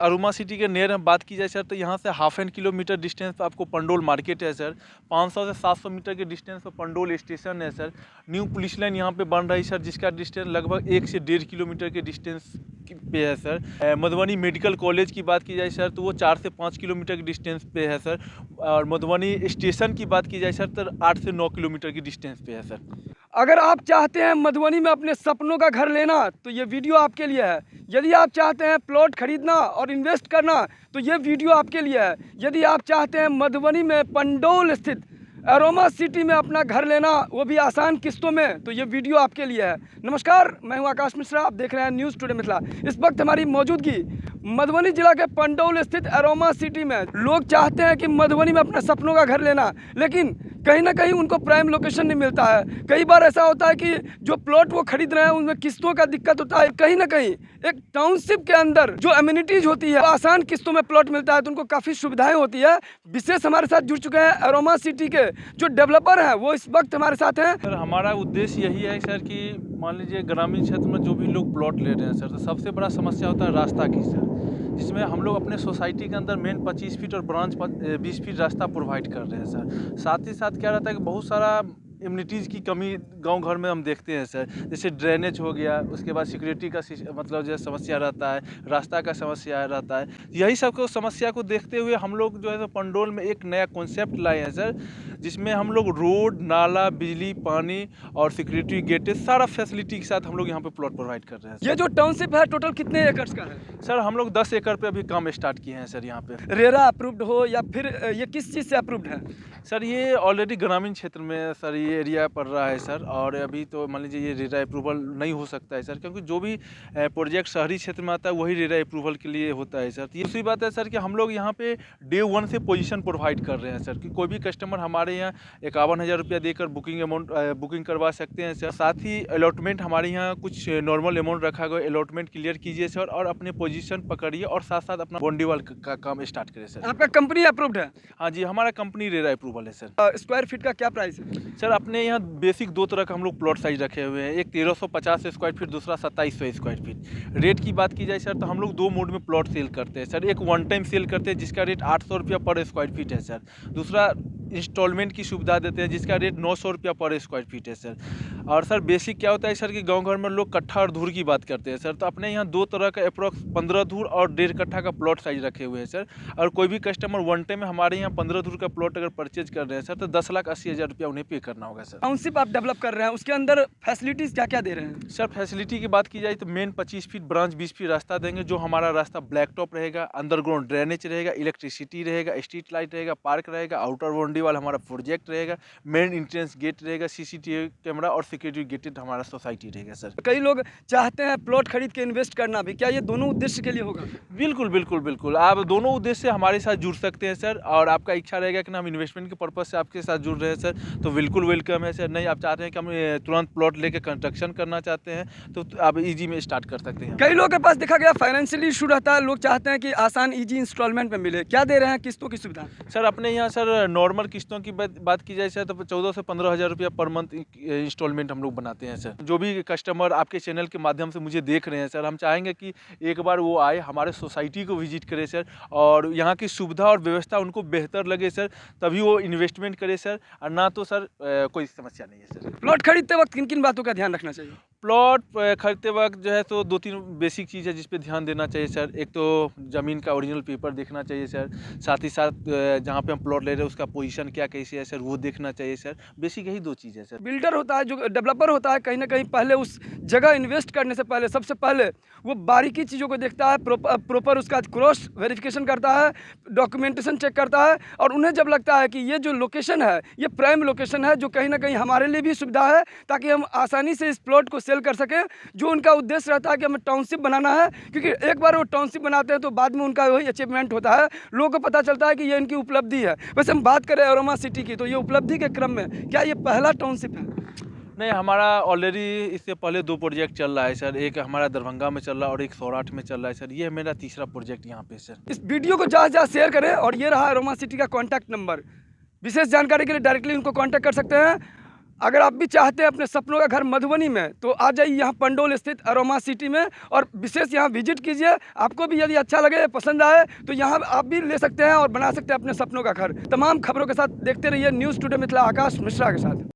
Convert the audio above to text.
Aroma city के near हम बात की जाए सर, तो यहाँ से हाफ एन किलोमीटर डिस्टेंस पर आपको पंडोल मार्केट है सर। 500 से 700 मीटर के डिस्टेंस पर पंडोल स्टेशन है सर। न्यू पुलिस लाइन यहाँ पे बन रही है सर, जिसका डिस्टेंस लगभग 1 से 1.5 किलोमीटर के डिस्टेंस पे है सर। मधुबनी मेडिकल कॉलेज की बात की जाए सर, तो वो 4 से 5 किलोमीटर के डिस्टेंस पे है सर। और मधुबनी स्टेशन की बात की जाए सर, तो 8 से 9 किलोमीटर की डिस्टेंस पे है सर। अगर आप चाहते हैं मधुबनी में अपने सपनों का घर लेना तो ये वीडियो आपके लिए है। यदि आप चाहते हैं प्लॉट खरीदना और इन्वेस्ट करना तो ये वीडियो आपके लिए है। यदि आप चाहते हैं मधुबनी में पंडोल स्थित अरोमा सिटी में अपना घर लेना, वो भी आसान किस्तों में, तो ये वीडियो आपके लिए है। नमस्कार, मैं हूं आकाश मिश्रा, आप देख रहे हैं न्यूज़ टुडे मिथिला। इस वक्त हमारी मौजूदगी मधुबनी जिला के पंडोल स्थित अरोमा सिटी में। लोग चाहते हैं कि मधुबनी में अपने सपनों का घर लेना, लेकिन कहीं ना कहीं उनको प्राइम लोकेशन नहीं मिलता है। कई बार ऐसा होता है कि जो प्लॉट वो खरीद रहे हैं उनमें किस्तों का दिक्कत होता है। कहीं ना कहीं एक टाउनशिप के अंदर जो अम्यूनिटीज होती है, आसान किस्तों में प्लॉट मिलता है, तो उनको काफ़ी सुविधाएं होती है। विशेष हमारे साथ जुड़ चुके हैं अरोमा सिटी के जो डेवलपर हैं, वो इस वक्त हमारे साथ हैं। सर, हमारा उद्देश्य यही है सर कि मान लीजिए ग्रामीण क्षेत्र में जो भी लोग प्लॉट ले रहे हैं सर, तो सबसे बड़ा समस्या होता है रास्ता की सर, जिसमें हम लोग अपने सोसाइटी के अंदर मेन 25 फीट और ब्रांच 20 फीट रास्ता प्रोवाइड कर रहे हैं सर। साथ ही साथ क्या रहता है कि बहुत सारा इम्यूनिटीज़ की कमी गांव घर में हम देखते हैं सर। जैसे ड्रेनेज हो गया, उसके बाद सिक्योरिटी का मतलब जो समस्या रहता है, रास्ता का समस्या रहता है। यही सब को समस्या को देखते हुए हम लोग जो है पंडोल में एक नया कॉन्सेप्ट लाए हैं सर, जिसमें हम लोग रोड, नाला, बिजली, पानी और सिक्योरिटी गेट सारा फैसिलिटी के साथ हम लोग यहाँ पे प्लॉट प्रोवाइड कर रहे हैं। ये जो टाउनशिप है टोटल कितने एकड़ का है सर? हम लोग 10 एकड़ पे अभी काम स्टार्ट किए हैं सर। यहाँ पे रेरा अप्रूव्ड हो या फिर ये किस चीज़ से अप्रूव्ड है? सर ये ऑलरेडी ग्रामीण क्षेत्र में सर ये एरिया पड़ रहा है सर, और अभी तो मान लीजिए ये रेरा अप्रूवल नहीं हो सकता है सर, क्योंकि जो भी प्रोजेक्ट शहरी क्षेत्र में आता है वही रेरा अप्रूवल के लिए होता है सर। दूसरी बात है सर कि हम लोग यहाँ पे डे 1 से पोजीशन प्रोवाइड कर रहे हैं सर, कि कोई भी कस्टमर हमारे यहाँ 51,000 रुपया देकर बुकिंग करवा सकते हैं सर। साथ ही अलॉटमेंट हमारे यहाँ कुछ नॉर्मल अमाउंट रखा गया, अलॉटमेंट क्लियर कीजिए सर और अपने पोजीशन पकड़िए, और साथ साथ अपना बॉन्डी वाल का काम स्टार्ट करें सर। आपका कंपनी अप्रूव्ड है? हाँ जी, हमारा कंपनी रेरा अप्रूवल है सर। स्क्वायर फीट का क्या प्राइस है? सर अपने यहाँ बेसिक 2 तरह का हम लोग प्लॉट साइज रखे हुए हैं, एक 1350 स्क्वायर फीट, दूसरा 2700 स्क्वायर फीट। रेट की बात की जाए सर, तो हम लोग 2 मोड में प्लॉट सेल करते हैं सर। एक वन टाइम सेल करते हैं जिसका रेट 800 रुपया पर स्क्वायर फीट है सर। दूसरा इंस्टॉलमेंट की सुविधा देते हैं जिसका रेट 900 रुपया पर स्क्वायर फीट है सर। और सर बेसिक क्या होता है सर कि गांव घर में लोग कट्ठा और धूर की बात करते हैं सर, तो अपने यहाँ 2 तरह का अप्रॉक्स 15 धूर और 1.5 कट्ठा का प्लॉट साइज रखे हुए हैं सर। और कोई भी कस्टमर वन टाइम में हमारे यहाँ 15 धूर का प्लॉट अगर परचेज कर रहे हैं सर, तो 10,80,000 रुपया उन्हें पे करना होगा सर। टाउनशिप आप डेवलप कर रहे हैं, उसके अंदर फैसिलिटीज़ क्या क्या दे रहे हैं? सर फैसिलिटी की बात की जाए तो मेन 25 फीट ब्रांच 20 फीट रास्ता देंगे, जो हमारा रास्ता ब्लैक टॉप रहेगा, अंडरग्राउंड ड्रेनेज रहेगा, इलेक्ट्रिसिटी रहेगा, स्ट्रीट लाइट रहेगा, पार्क रहेगा, आउटर बाउंड्री वाला हमारा प्रोजेक्ट रहेगा, मेन एंट्रेंस गेट रहेगा, सीसीटीवी कैमरा और सिक्योरिटी गेटेड हमारा सोसाइटी रहेगा सर। कई लोग चाहते हैं प्लॉट खरीद के इन्वेस्ट करना भी, क्या ये दोनों उद्देश्य के लिए होगा? बिल्कुल बिल्कुल बिल्कुल, आप दोनों उद्देश्य से हमारे साथ जुड़ सकते हैं सर। और आपका इच्छा रहेगा कि हम इन्वेस्टमेंट के पर्पज से आपके साथ जुड़ रहे हैं सर, तो बिल्कुल वेलकम है सर। नहीं आप चाहते हैं कि हम तुरंत प्लॉट लेके कंस्ट्रक्शन करना चाहते हैं, तो आप इजी में स्टार्ट कर सकते हैं। कई लोगों के पास देखा गया फाइनेंशियली इशू रहता है, लोग चाहते हैं कि आसान इजी इंस्टॉलमेंट में मिले, क्या दे रहे हैं किस्तों की सुविधा? सर अपने यहाँ सर नॉर्मल किस्तों की बात की जाए सर, तो 14 से 15,000 रुपया पर मंथ इंस्टॉलमेंट हम लोग बनाते हैं सर। जो भी कस्टमर आपके चैनल के माध्यम से मुझे देख रहे हैं सर, हम चाहेंगे कि एक बार वो आए, हमारे सोसाइटी को विजिट करें सर, और यहाँ की सुविधा और व्यवस्था उनको बेहतर लगे सर, तभी वो इन्वेस्टमेंट करे सर। और ना तो सर कोई समस्या नहीं है सर। प्लॉट खरीदते वक्त किन किन बातों का ध्यान रखना चाहिए? प्लॉट खरीदते वक्त जो है तो 2-3 बेसिक चीज़ है जिस पे ध्यान देना चाहिए सर। एक तो ज़मीन का ओरिजिनल पेपर देखना चाहिए सर, साथ ही साथ जहाँ पे हम प्लॉट ले रहे हैं उसका पोजीशन क्या कैसे है सर, वो देखना चाहिए सर। बेसिक यही 2 चीज़ है सर। बिल्डर होता है, जो डेवलपर होता है, कहीं ना कहीं पहले उस जगह इन्वेस्ट करने से पहले सबसे पहले वो बारीकी चीज़ों को देखता है, प्रॉपर उसका क्रॉस वेरिफिकेशन करता है, डॉक्यूमेंटेशन चेक करता है, और उन्हें जब लगता है कि ये जो लोकेशन है ये प्राइम लोकेशन है, जो कहीं ना कहीं हमारे लिए भी सुविधा है, ताकि हम आसानी से इस प्लॉट को सेल कर सकें। जो उनका उद्देश्य रहता है कि हमें टाउनशिप बनाना है, क्योंकि एक बार वो टाउनशिप बनाते हैं तो बाद में उनका वही अचीवमेंट होता है, लोगों को पता चलता है कि ये इनकी उपलब्धि है। वैसे हम बात करें अरोमा सिटी की, तो ये उपलब्धि के क्रम में क्या ये पहला टाउनशिप है? नहीं, हमारा ऑलरेडी इससे पहले 2 प्रोजेक्ट चल रहा है सर। एक हमारा दरभंगा में चल रहा है और एक सौराठ में चल रहा है सर। ये मेरा तीसरा प्रोजेक्ट यहाँ पे सर। इस वीडियो को ज़्यादा शेयर करें, और ये रहा अरोमा सिटी का कॉन्टैक्ट नंबर। विशेष जानकारी के लिए डायरेक्टली उनको कॉन्टैक्ट कर सकते हैं। अगर आप भी चाहते हैं अपने सपनों का घर मधुबनी में, तो आ जाइए यहाँ पंडोल स्थित अरोमा सिटी में और विशेष यहाँ विजिट कीजिए। आपको भी यदि अच्छा लगे, पसंद आए, तो यहाँ आप भी ले सकते हैं और बना सकते हैं अपने सपनों का घर। तमाम खबरों के साथ देखते रहिए न्यूज़ टुडे मिथिला, आकाश मिश्रा के साथ।